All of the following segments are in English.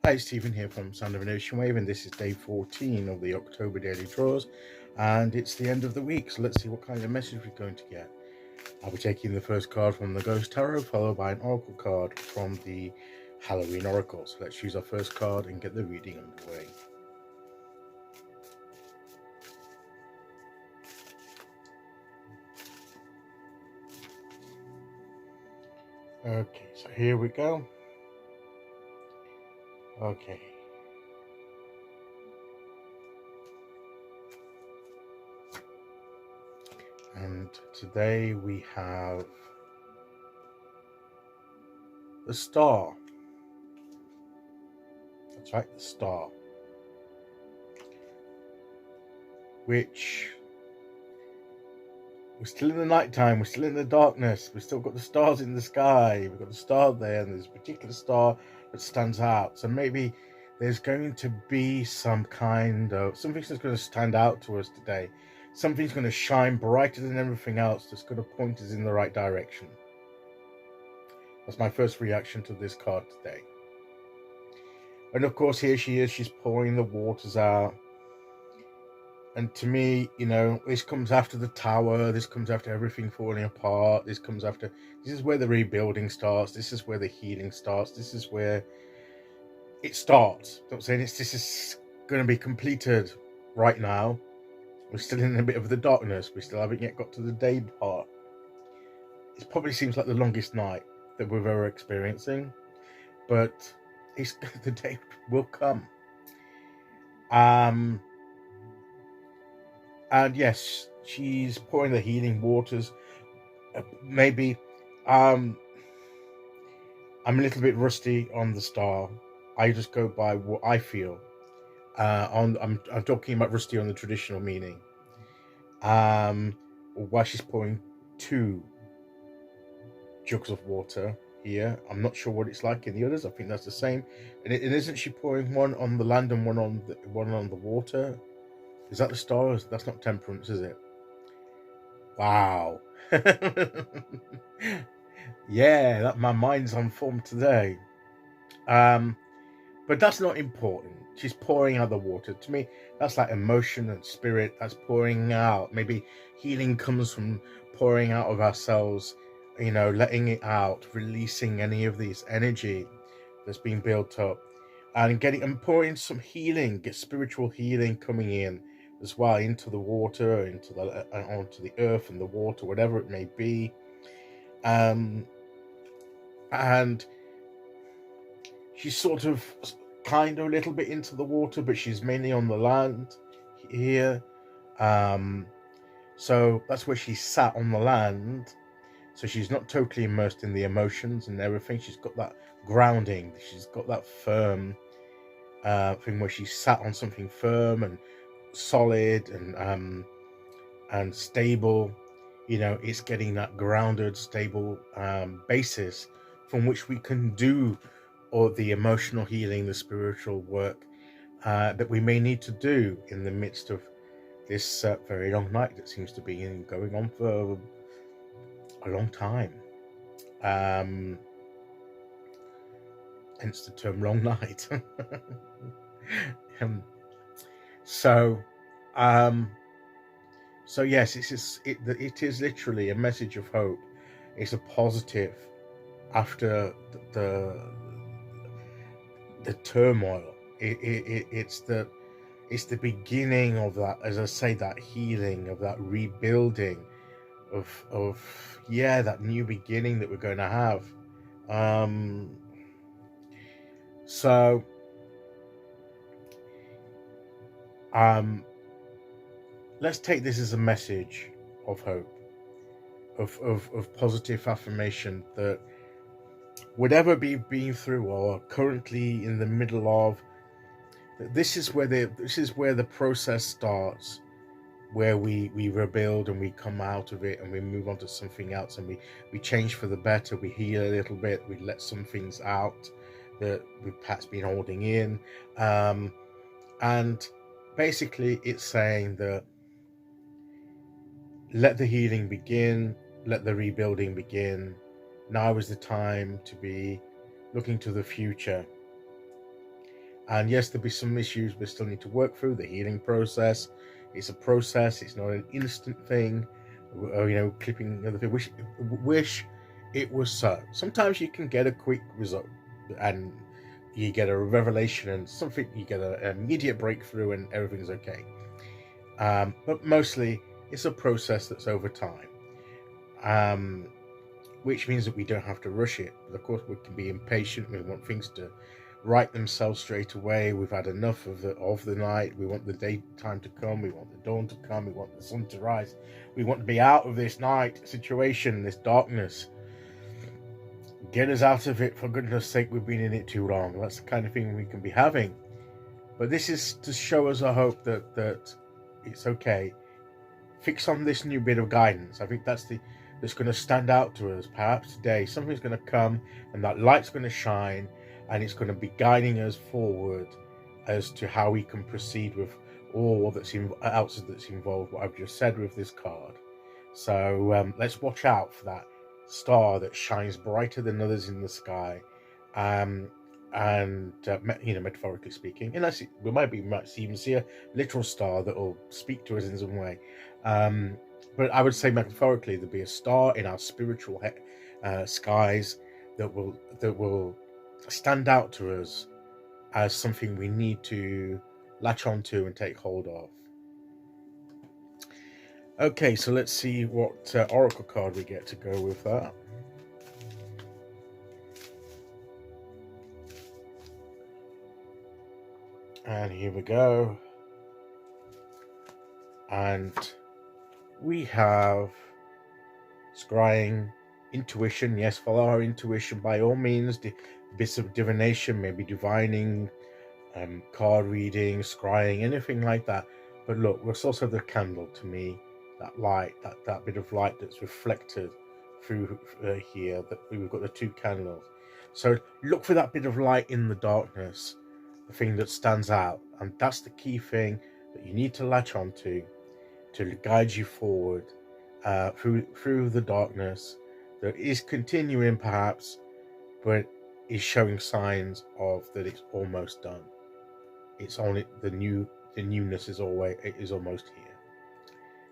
Hi, it's Stephen here from Sound of an Ocean Wave, and this is day 14 of the October daily draws, and it's the end of the week, so let's see what kind of message we're going to get. I'll be taking the first card from the Ghost Tarot, followed by an Oracle card from the Halloween Oracle. So let's choose our first card and get the reading underway. Okay, so here we go. Okay. And today we have the Star. That's right, the Star. Which, we're still in the nighttime, we're still in the darkness, we've still got the stars in the sky, we've got the star there, and there's a particular star that stands out. So maybe there's going to be some kind of, something's that's going to stand out to us today. Something's going to shine brighter than everything else that's going to point us in the right direction. That's my first reaction to this card today. And of course, here she is, she's pouring the waters out. And to me, you know, this comes after the tower, this comes after everything falling apart, this is where the rebuilding starts, this is where the healing starts, this is where it starts. I'm saying this is going to be completed right now. We're still in a bit of the darkness, we still haven't yet got to the day part. It probably seems like the longest night that we're ever experiencing, but the day will come. And yes, she's pouring the healing waters. Maybe I'm a little bit rusty on the star. I just go by what I feel. I'm talking about rusty on the traditional meaning. While she's pouring 2 jugs of water here, I'm not sure what it's like in the others. I think that's the same. And isn't she pouring one on the land and one on the water? Is that the star? That's not temperance, is it? Wow. Yeah, my mind's on form today. But that's not important. She's pouring out the water. To me, that's like emotion and spirit. That's pouring out. Maybe healing comes from pouring out of ourselves, you know, letting it out, releasing any of this energy that's been built up, and pouring some healing, get spiritual healing coming in as well into the water, onto the earth and the water, whatever it may be. And she's sort of kind of a little bit into the water, but she's mainly on the land here. So that's where she sat on the land. So she's not totally immersed in the emotions and everything. She's got that grounding. She's got that firm thing where she sat on something firm and solid and stable. You know, it's getting that grounded, stable basis from which we can do all the emotional healing, the spiritual work that we may need to do in the midst of this very long night that seems to be going on for a long time. Hence the term long night. So yes, it is literally a message of hope. It's a positive after the turmoil. It's the beginning of that, as I say, that healing, of that rebuilding, of that new beginning that we're going to have. Let's take this as a message of hope, of positive affirmation that whatever we've been through or currently in the middle of, this is where the process starts, where we rebuild and we come out of it and we move on to something else, and we change for the better. We heal a little bit, we let some things out that we've perhaps been holding in, and basically it's saying that let the healing begin, let the rebuilding begin. Now is the time to be looking to the future. And yes, there'll be some issues we still need to work through. The healing process, it's a process. It's not an instant thing. Clipping another thing. Wish it was so. Sometimes you can get a quick result, and you get a revelation and something. You get an immediate breakthrough, and everything's okay. But mostly, it's a process that's over time. Which means that we don't have to rush it. But of course, we can be impatient. We want things to right themselves straight away. We've had enough of the night. We want the daytime to come. We want the dawn to come. We want the sun to rise. We want to be out of this night situation, this darkness. Get us out of it, for goodness sake. We've been in it too long. That's the kind of thing we can be having. But this is to show us a hope that it's okay. Fix on this new bit of guidance. I think that's going to stand out to us. Perhaps today something's going to come and that light's going to shine, and it's going to be guiding us forward as to how we can proceed with all else that's involved, what I've just said with this card. So let's watch out for that star that shines brighter than others in the sky, metaphorically speaking, unless we might even see a literal star that will speak to us in some way. But I would say metaphorically, there'll be a star in our spiritual skies that will stand out to us as something we need to latch onto and take hold of. Okay, so let's see what oracle card we get to go with that. And here we go. And we have scrying, intuition. Yes, follow our intuition by all means. Bits of divination, maybe divining, card reading, scrying, anything like that. But look, what's also the candle to me, that light, that bit of light that's reflected through here. That we've got the two candles. So look for that bit of light in the darkness, the thing that stands out, and that's the key thing that you need to latch onto to guide you forward through the darkness that is continuing perhaps, but is showing signs of that it's almost done. It's only the newness is almost here.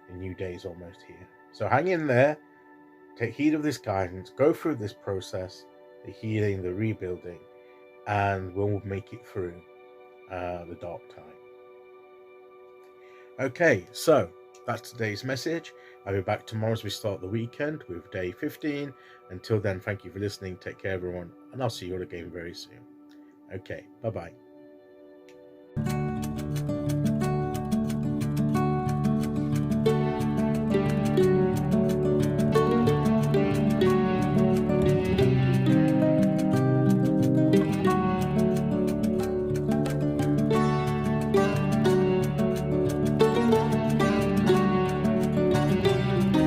The new day is almost here. So hang in there, take heed of this guidance, go through this process, the healing, the rebuilding, and we'll make it through the dark time. Okay, so that's today's message. I'll be back tomorrow as we start the weekend with day 15. Until then, thank you for listening. Take care, everyone, and I'll see you all again very soon. Okay, bye-bye.